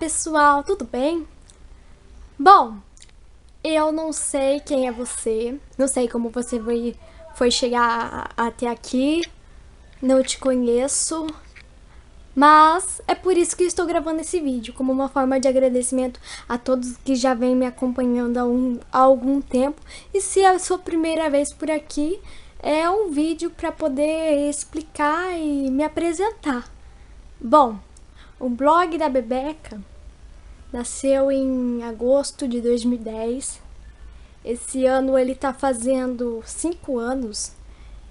pessoal, tudo bem? Bom, eu não sei quem é você, não sei como você foi chegar até aqui, não te conheço, mas é por isso que estou gravando esse vídeo, como uma forma de agradecimento a todos que já vêm me acompanhando há algum tempo. E se é a sua primeira vez por aqui, é um vídeo para poder explicar e me apresentar. Bom, o blog da Bebeca nasceu em agosto de 2010. Esse ano ele tá fazendo 5 anos.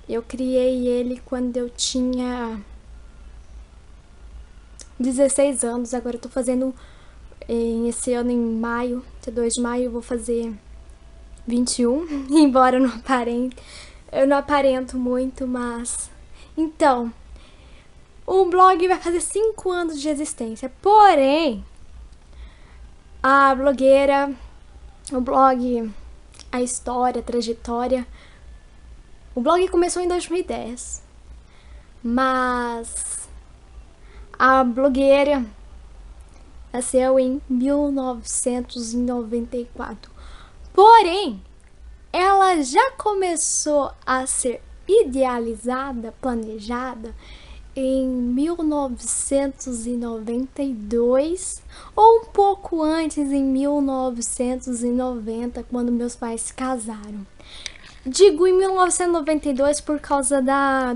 Eu criei ele quando eu tinha 16 anos. Agora eu tô fazendo esse ano em maio, dia 2 de maio, eu vou fazer 21, embora eu não aparento muito, mas... Então, o blog vai fazer 5 anos de existência, porém, a blogueira, o blog, a história, a trajetória, o blog começou em 2010, mas a blogueira nasceu em 1994. Porém, ela já começou a ser idealizada, planejada em 1992 ou um pouco antes, em 1990, quando meus pais se casaram. Digo em 1992 por causa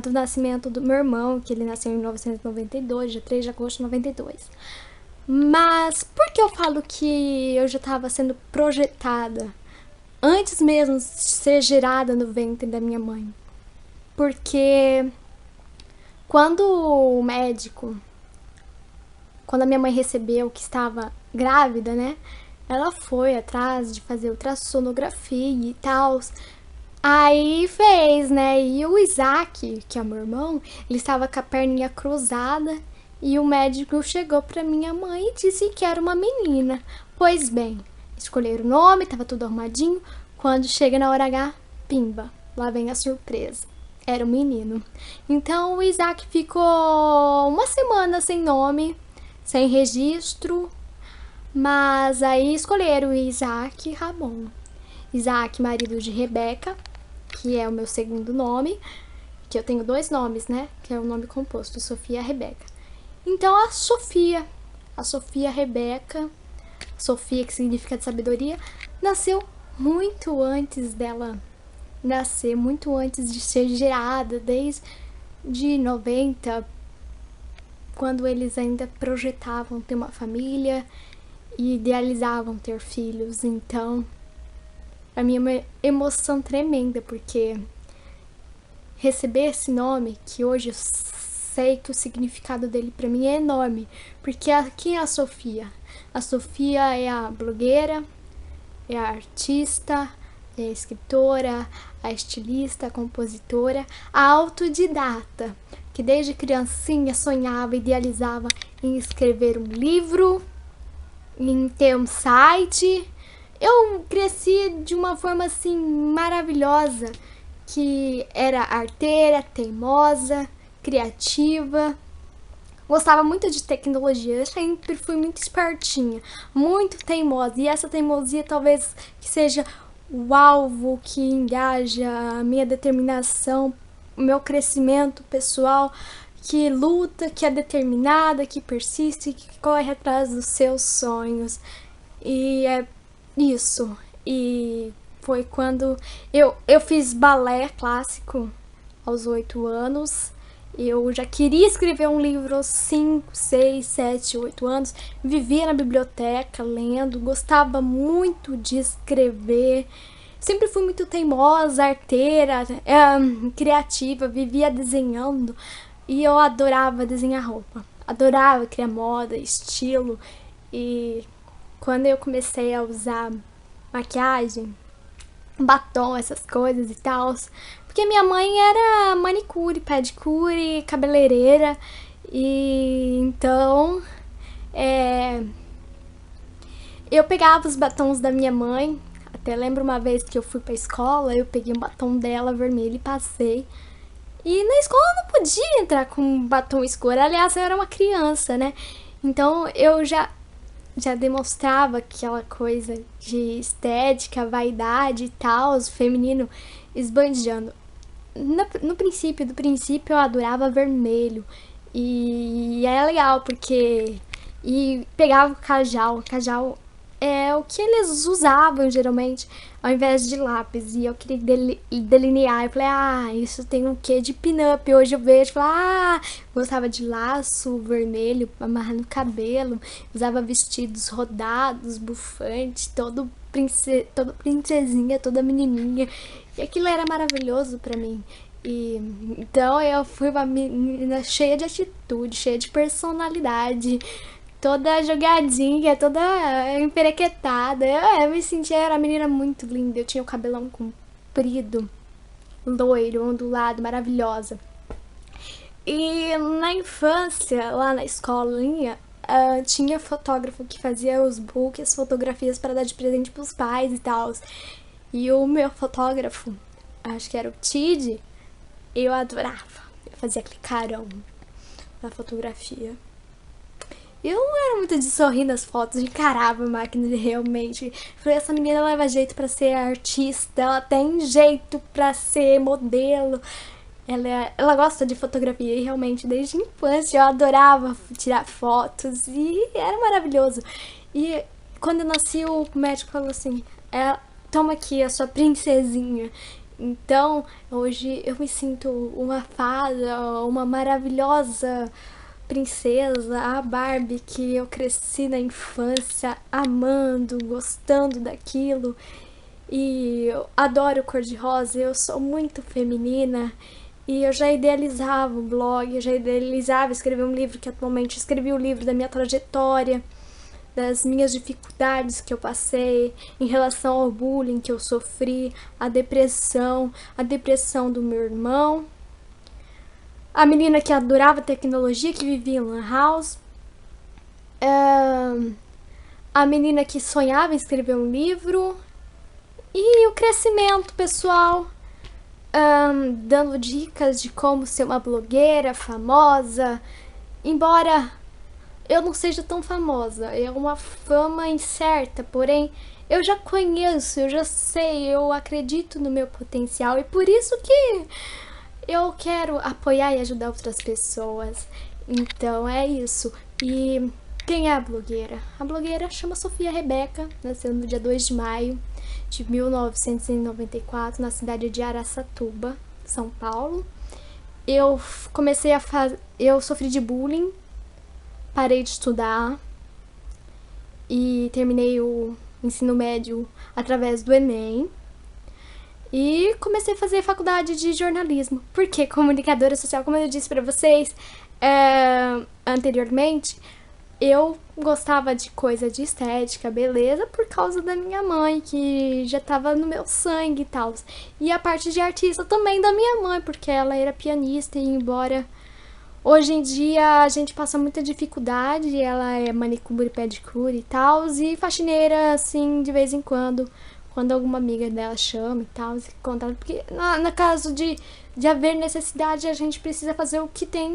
do nascimento do meu irmão, que ele nasceu em 1992, dia 3 de agosto de 92. Mas por que eu falo que eu já estava sendo projetada antes mesmo de ser gerada no ventre da minha mãe? Porque quando a minha mãe recebeu que estava grávida, né? Ela foi atrás de fazer ultrassonografia e tal. Aí fez, né? E o Isaac, que é meu irmão, ele estava com a perninha cruzada e o médico chegou pra minha mãe e disse que era uma menina. Pois bem, escolheram o nome, tava tudo arrumadinho. Quando chega na hora H, pimba, lá vem a surpresa. Era um menino. Então o Isaac ficou uma semana sem nome, sem registro, mas aí escolheram o Isaac Ramon. Isaac, marido de Rebeca, que é o meu segundo nome, que eu tenho 2 nomes, né? Que é o nome composto, Sofia e Rebeca. Então a Sofia Rebeca, Sofia, que significa de sabedoria, nasceu muito antes dela nascer, muito antes de ser gerada, desde 90, quando eles ainda projetavam ter uma família e idealizavam ter filhos. Então, pra mim é uma emoção tremenda, porque receber esse nome, que hoje eu sei que o significado dele pra mim é enorme, porque quem é a Sofia? A Sofia é a blogueira, é a artista, é a escritora, a estilista, a compositora, a autodidata, que desde criancinha sonhava, idealizava em escrever um livro, em ter um site. Eu cresci de uma forma assim maravilhosa, que era arteira, teimosa, criativa. Gostava muito de tecnologia, eu sempre fui muito espertinha, muito teimosa. E essa teimosia talvez que seja o alvo que engaja a minha determinação, o meu crescimento pessoal, que luta, que é determinada, que persiste, que corre atrás dos seus sonhos. E é isso. E foi quando eu fiz balé clássico aos 8 anos. Eu já queria escrever um livro aos 5, 6, 7, 8 anos. Vivia na biblioteca lendo, gostava muito de escrever. Sempre fui muito teimosa, arteira, criativa, vivia desenhando. E eu adorava desenhar roupa. Adorava criar moda, estilo. E quando eu comecei a usar maquiagem, batom, essas coisas e tal, porque minha mãe era manicure, pedicure, cabeleireira, e então eu pegava os batons da minha mãe. Até lembro uma vez que eu fui pra escola, eu peguei um batom dela vermelho e passei. E na escola eu não podia entrar com um batom escuro, aliás eu era uma criança, né? Então eu já já demonstrava aquela coisa de estética, vaidade e tal, feminino esbanjando. No princípio, do princípio eu adorava vermelho. E é legal porque. E pegava o cajal. O cajal é o que eles usavam geralmente ao invés de lápis. E eu queria delinear. Eu falei, ah, isso tem um quê de pin-up. Hoje eu vejo, falei, ah, gostava de laço vermelho, amarrar no cabelo. Usava vestidos rodados, bufantes, toda princesinha, toda menininha. E aquilo era maravilhoso pra mim. E então eu fui uma menina cheia de atitude, cheia de personalidade, toda jogadinha, toda emperequetada. Eu me sentia, era uma menina muito linda. Eu tinha o cabelão comprido, loiro, ondulado, maravilhosa. E na infância, lá na escolinha, tinha fotógrafo que fazia os books, as fotografias para dar de presente pros pais e tal. E o meu fotógrafo, acho que era o Tid, eu adorava. Eu fazia aquele carão na fotografia. Eu não era muito de sorrir nas fotos, encarava a máquina realmente. Falei, essa menina leva jeito pra ser artista, ela tem jeito pra ser modelo. Ela gosta de fotografia e realmente desde a infância eu adorava tirar fotos e era maravilhoso. E quando eu nasci o médico falou assim, toma aqui a sua princesinha. Então, hoje eu me sinto uma fada, uma maravilhosa princesa, a Barbie que eu cresci na infância amando, gostando daquilo. E eu adoro cor-de-rosa, eu sou muito feminina. E eu já idealizava um blog, eu já idealizava escrever um livro, que atualmente escrevi o livro da minha trajetória, das minhas dificuldades que eu passei em relação ao bullying que eu sofri, a depressão do meu irmão, a menina que adorava tecnologia, que vivia em lan house, a menina que sonhava em escrever um livro e o crescimento pessoal, dando dicas de como ser uma blogueira famosa, embora eu não seja tão famosa, é uma fama incerta, porém eu já conheço, eu já sei, eu acredito no meu potencial e por isso que eu quero apoiar e ajudar outras pessoas. Então é isso. E quem é a blogueira? A blogueira chama Sofia Rebeca, nasceu no dia 2 de maio de 1994, na cidade de Araçatuba, São Paulo. Eu sofri de bullying, parei de estudar e terminei o ensino médio através do Enem. E comecei a fazer faculdade de jornalismo. Porque comunicadora social, como eu disse pra vocês anteriormente, eu gostava de coisa de estética, beleza, por causa da minha mãe, que já tava no meu sangue e tal. E a parte de artista também da minha mãe, porque ela era pianista e embora hoje em dia a gente passa muita dificuldade, ela é manicure, pedicure e tal, e faxineira, assim, de vez em quando alguma amiga dela chama e tal, porque no caso de haver necessidade, a gente precisa fazer o que tem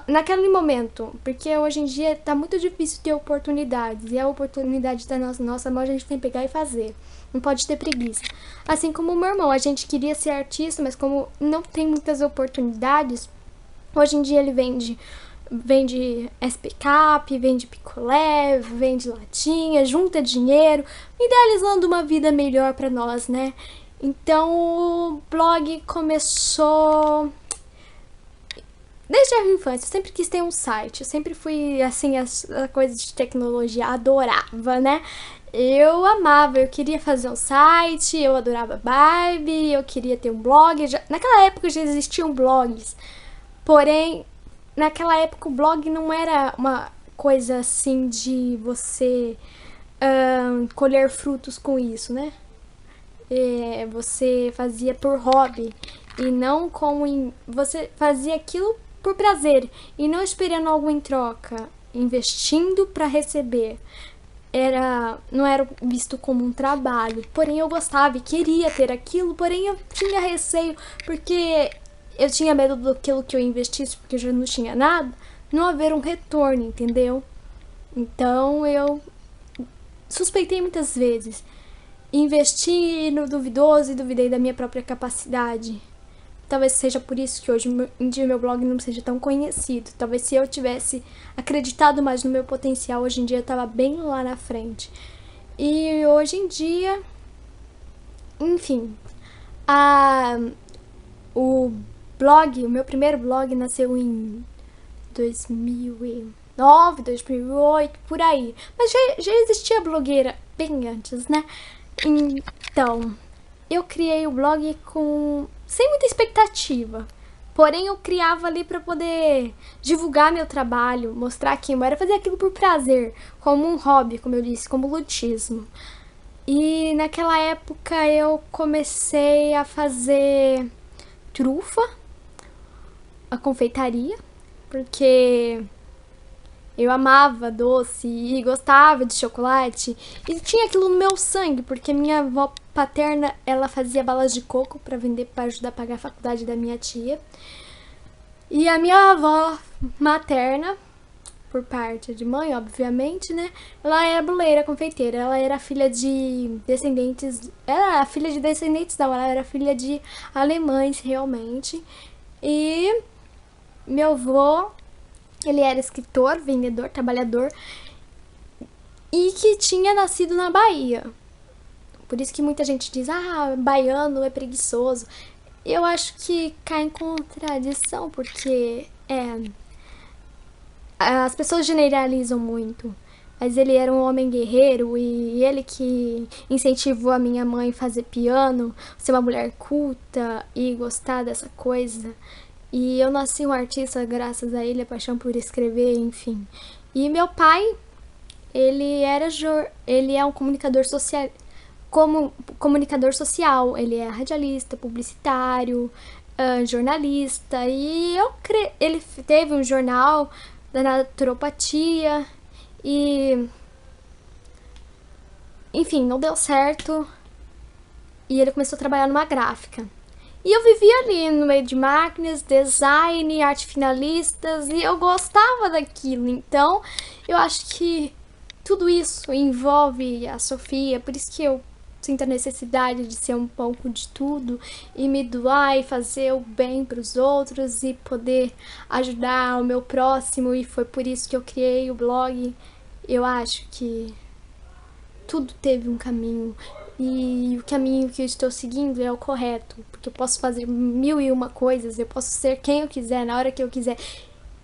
naquele momento, porque hoje em dia tá muito difícil ter oportunidades, e a oportunidade tá na nossa mão, a gente tem que pegar e fazer, não pode ter preguiça. Assim como o meu irmão, a gente queria ser artista, mas como não tem muitas oportunidades, hoje em dia ele vende SPCap, vende picolé, vende latinha, junta dinheiro, idealizando uma vida melhor pra nós, né? Então o blog começou desde a infância. Eu sempre quis ter um site, eu sempre fui assim, a coisa de tecnologia, adorava, né? Eu amava, eu queria fazer um site, eu adorava Barbie, eu queria ter um blog. Naquela época já existiam blogs, porém naquela época o blog não era uma coisa assim de você colher frutos com isso, né? Você fazia por hobby e não como você fazia aquilo por prazer e não esperando algo em troca, investindo para receber. Não era visto como um trabalho, porém eu gostava e queria ter aquilo, porém eu tinha receio porque eu tinha medo daquilo que eu investisse, porque eu já não tinha nada, não haver um retorno, entendeu? Então eu suspeitei muitas vezes. Investi no duvidoso e duvidei da minha própria capacidade. Talvez seja por isso que hoje em dia meu blog não seja tão conhecido. Talvez se eu tivesse acreditado mais no meu potencial, hoje em dia eu estava bem lá na frente. E hoje em dia, enfim, o blog, o meu primeiro blog nasceu em 2009, 2008, por aí. Mas já existia blogueira bem antes, né? Então, eu criei o blog sem muita expectativa. Porém, eu criava ali para poder divulgar meu trabalho, mostrar quem eu era, fazer aquilo por prazer, como um hobby, como eu disse, como lutismo. E naquela época eu comecei a fazer trufa, a confeitaria, porque eu amava doce e gostava de chocolate e tinha aquilo no meu sangue, porque minha avó paterna, ela fazia balas de coco para vender para ajudar a pagar a faculdade da minha tia. E a minha avó materna, por parte de mãe, obviamente, né? Ela era boleira, confeiteira. Ela era filha de descendentes. Era filha de descendentes, não, ela era filha de alemães, realmente. E meu avô, ele era escritor, vendedor, trabalhador e que tinha nascido na Bahia. Por isso que muita gente diz, baiano é preguiçoso. Eu acho que cai em contradição, porque as pessoas generalizam muito. Mas ele era um homem guerreiro e ele que incentivou a minha mãe a fazer piano, ser uma mulher culta e gostar dessa coisa. E eu nasci um artista graças a ele, a paixão por escrever, enfim. E meu pai, ele é um comunicador social, ele é radialista, publicitário, jornalista. E ele teve um jornal da naturopatia e, enfim, não deu certo. E ele começou a trabalhar numa gráfica. E eu vivia ali no meio de máquinas, design, arte finalistas, e eu gostava daquilo. Então, eu acho que tudo isso envolve a Sofia, por isso que eu sinto a necessidade de ser um pouco de tudo e me doar e fazer o bem para os outros e poder ajudar o meu próximo, e foi por isso que eu criei o blog. Eu acho que tudo teve um caminho e o caminho que eu estou seguindo é o correto, porque eu posso fazer 1001 coisas, eu posso ser quem eu quiser, na hora que eu quiser.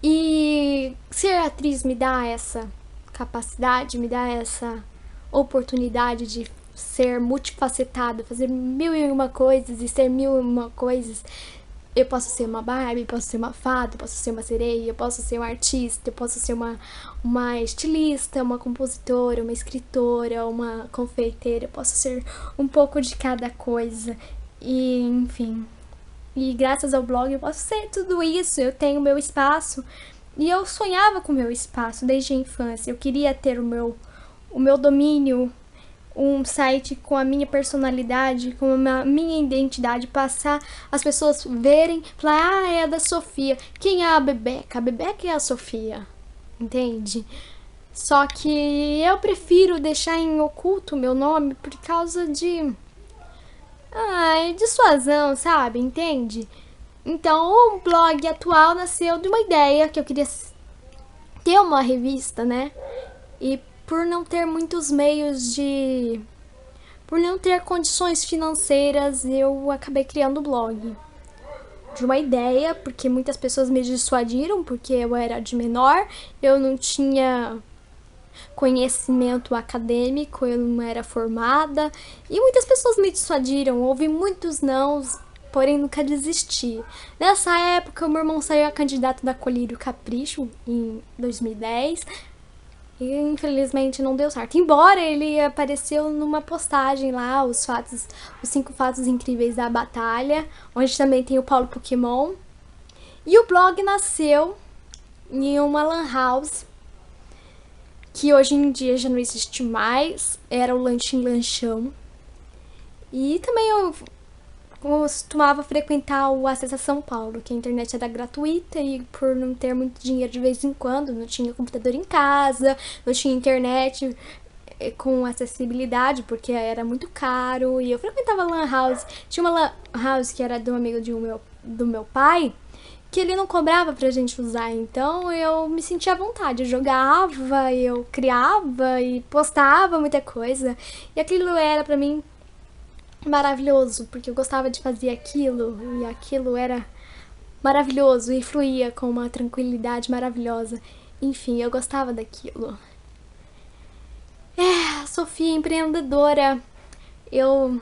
E ser atriz me dá essa capacidade, me dá essa oportunidade de ser multifacetada, fazer 1001 coisas e ser 1001 coisas. Eu posso ser uma Barbie, posso ser uma fada, posso ser uma sereia, eu posso ser um artista, eu posso ser uma estilista, uma compositora, uma escritora, uma confeiteira, eu posso ser um pouco de cada coisa. E, enfim, e graças ao blog eu posso ser tudo isso, eu tenho meu espaço. E eu sonhava com o meu espaço desde a infância, eu queria ter o meu domínio, um site com a minha personalidade, com a minha identidade, passar, as pessoas verem, falar, é a da Sofia. Quem é a Bebeca? A Bebeca é a Sofia, entende? Só que eu prefiro deixar em oculto o meu nome por causa de dissuasão, sabe? Entende? Então o blog atual nasceu de uma ideia que eu queria ter uma revista, né? E por não ter muitos meios por não ter condições financeiras, eu acabei criando o blog. De uma ideia, porque muitas pessoas me dissuadiram, porque eu era de menor, eu não tinha conhecimento acadêmico, eu não era formada, e muitas pessoas me dissuadiram, houve muitos nãos, porém nunca desisti. Nessa época, o meu irmão saiu a candidato da Colírio Capricho, em 2010, e infelizmente não deu certo. Embora ele apareceu numa postagem lá, os 5 fatos incríveis da batalha, onde também tem o Paulo Pokémon. E o blog nasceu em uma lan house, que hoje em dia já não existe mais, era o Lanchim Lanchão. E também eu costumava frequentar o Acessa São Paulo, que a internet era gratuita e por não ter muito dinheiro de vez em quando, não tinha computador em casa, não tinha internet com acessibilidade, porque era muito caro, e eu frequentava lan house. Tinha uma lan house que era do amigo do meu pai, que ele não cobrava pra gente usar, então eu me sentia à vontade, eu jogava, eu criava e postava muita coisa, e aquilo era pra mim maravilhoso, porque eu gostava de fazer aquilo, e aquilo era maravilhoso e fluía com uma tranquilidade maravilhosa. Enfim, eu gostava daquilo. Sofia, empreendedora. Eu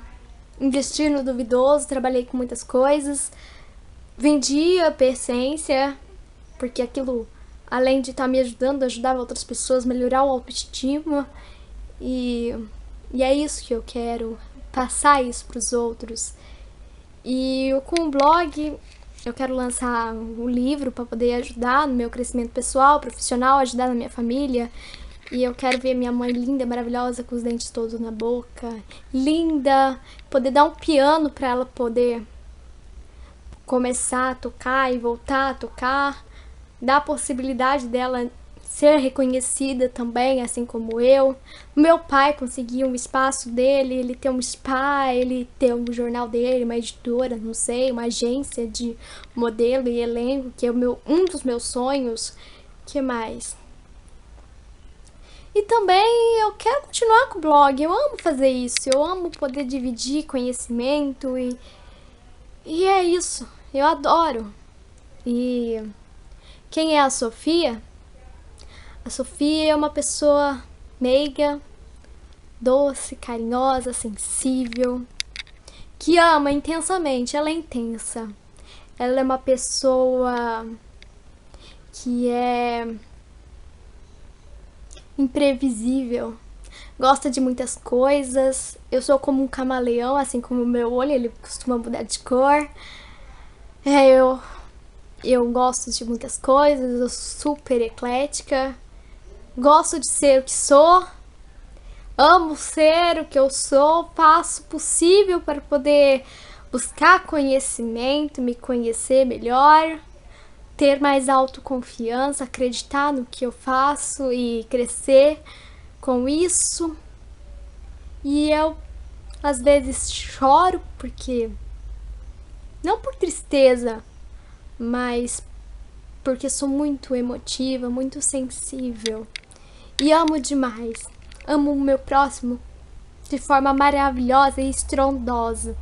investi no duvidoso, trabalhei com muitas coisas, vendia essência, porque aquilo, além de estar me ajudando, ajudava outras pessoas a melhorar o autoestima. E é isso que eu quero, passar isso para os outros. E com o blog, eu quero lançar um livro para poder ajudar no meu crescimento pessoal, profissional, ajudar na minha família. E eu quero ver minha mãe linda, maravilhosa, com os dentes todos na boca. Linda. Poder dar um piano para ela poder começar a tocar e voltar a tocar. Dar a possibilidade dela ser reconhecida também, assim como eu. Meu pai conseguir um espaço dele, ele ter um spa, ele ter um jornal dele, uma editora, não sei, uma agência de modelo e elenco, que é um dos meus sonhos. Que mais? E também eu quero continuar com o blog, eu amo fazer isso, eu amo poder dividir conhecimento e é isso, eu adoro. E quem é a Sofia? A Sofia é uma pessoa meiga, doce, carinhosa, sensível, que ama intensamente, ela é intensa. Ela é uma pessoa que é imprevisível, gosta de muitas coisas. Eu sou como um camaleão, assim como o meu olho, ele costuma mudar de cor. Eu gosto de muitas coisas, eu sou super eclética, gosto de ser o que sou, amo ser o que eu sou, faço o possível para poder buscar conhecimento, me conhecer melhor, ter mais autoconfiança, acreditar no que eu faço e crescer com isso. E eu às vezes choro porque não por tristeza, mas porque sou muito emotiva, muito sensível e amo demais. Amo o meu próximo de forma maravilhosa e estrondosa.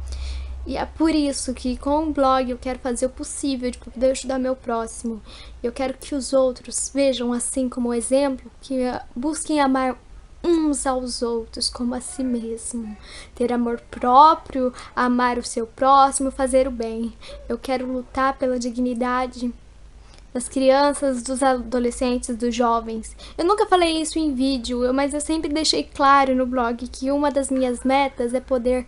E é por isso que com o blog eu quero fazer o possível de poder ajudar meu próximo. Eu quero que os outros vejam assim como exemplo, que busquem amar uns aos outros como a si mesmo. Ter amor próprio, amar o seu próximo, fazer o bem. Eu quero lutar pela dignidade das crianças, dos adolescentes, dos jovens. Eu nunca falei isso em vídeo, mas eu sempre deixei claro no blog que uma das minhas metas é poder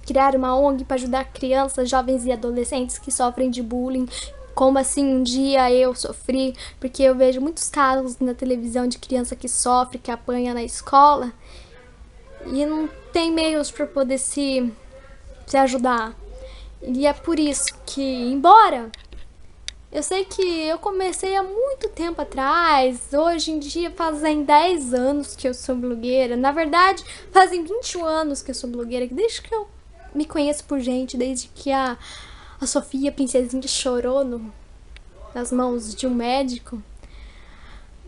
criar uma ONG para ajudar crianças, jovens e adolescentes que sofrem de bullying, como assim um dia eu sofri, porque eu vejo muitos casos na televisão de criança que sofre, que apanha na escola e não tem meios para poder se ajudar. E é por isso que, embora eu sei que eu comecei há muito tempo atrás, hoje em dia fazem 10 anos que eu sou blogueira, na verdade fazem 21 anos que eu sou blogueira, desde que eu me conheço por gente, desde que a Sofia, a princesinha, chorou nas mãos de um médico.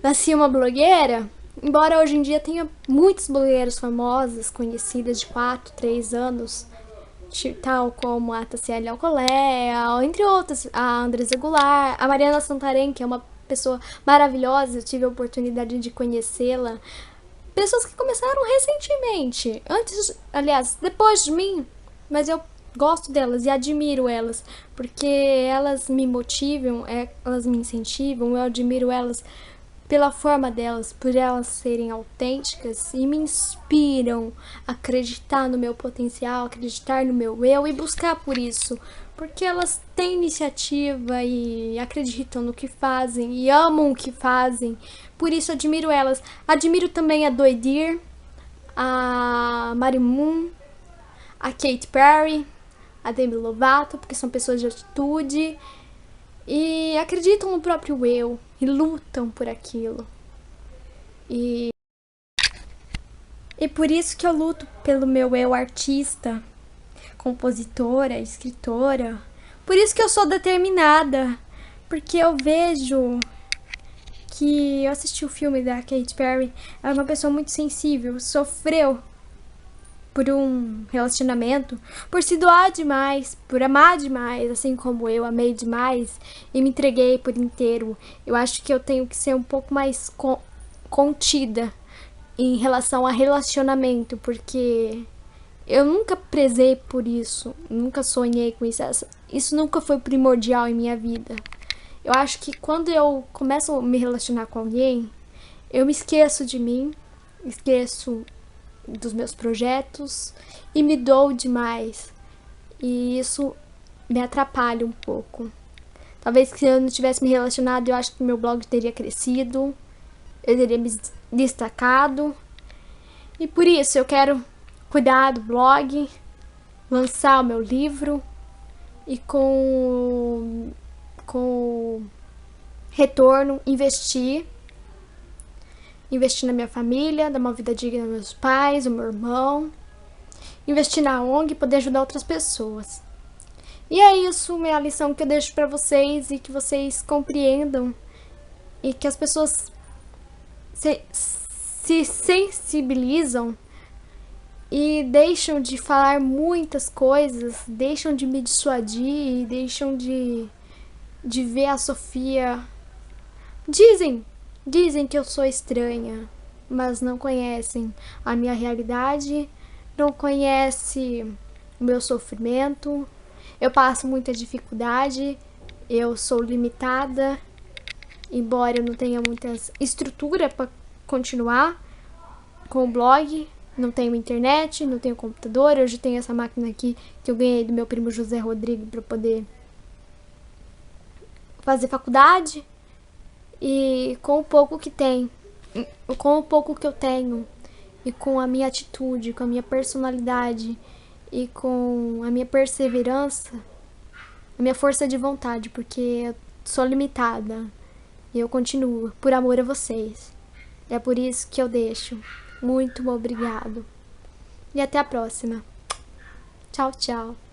Nasci uma blogueira, embora hoje em dia tenha muitas blogueiras famosas, conhecidas de 4, 3 anos, tal como a Tassiele Alcolé, entre outras, a Andresa Goulart, a Mariana Santarém, que é uma pessoa maravilhosa, eu tive a oportunidade de conhecê-la. Pessoas que começaram recentemente, aliás, depois de mim, mas eu gosto delas e admiro elas, porque elas me motivam, elas me incentivam, eu admiro elas pela forma delas, por elas serem autênticas e me inspiram a acreditar no meu potencial, acreditar no meu eu e buscar por isso, porque elas têm iniciativa e acreditam no que fazem e amam o que fazem, por isso admiro elas. Admiro também a Doidir, a Marimun, a Katy Perry, a Demi Lovato, porque são pessoas de atitude e acreditam no próprio eu e lutam por aquilo. E por isso que eu luto pelo meu eu artista, compositora, escritora. Por isso que eu sou determinada, porque eu vejo que eu assisti o filme da Katy Perry, ela é uma pessoa muito sensível, sofreu por um relacionamento, por se doar demais, por amar demais, assim como eu amei demais e me entreguei por inteiro. Eu acho que eu tenho que ser um pouco mais contida em relação a relacionamento, porque eu nunca prezei por isso, nunca sonhei com isso. Isso nunca foi primordial em minha vida. Eu acho que quando eu começo a me relacionar com alguém, eu me esqueço de mim, esqueço dos meus projetos e me dou demais. E isso me atrapalha um pouco. Talvez se eu não tivesse me relacionado, eu acho que meu blog teria crescido, eu teria me destacado. E por isso eu quero cuidar do blog, lançar o meu livro e com retorno investir na minha família, dar uma vida digna aos meus pais, ao meu irmão, investir na ONG e poder ajudar outras pessoas. E é isso, minha lição que eu deixo pra vocês e que vocês compreendam e que as pessoas se sensibilizam e deixam de falar muitas coisas, deixam de me dissuadir e deixam de ver a Sofia. Dizem que eu sou estranha, mas não conhecem a minha realidade, não conhecem o meu sofrimento. Eu passo muita dificuldade, eu sou limitada, embora eu não tenha muita estrutura para continuar com o blog. Não tenho internet, não tenho computador. Hoje tenho essa máquina aqui que eu ganhei do meu primo José Rodrigo para poder fazer faculdade. E com o pouco que eu tenho, e com a minha atitude, com a minha personalidade e com a minha perseverança, a minha força de vontade, porque eu sou limitada e eu continuo por amor a vocês. É por isso que eu deixo. Muito obrigado. E até a próxima. Tchau, tchau.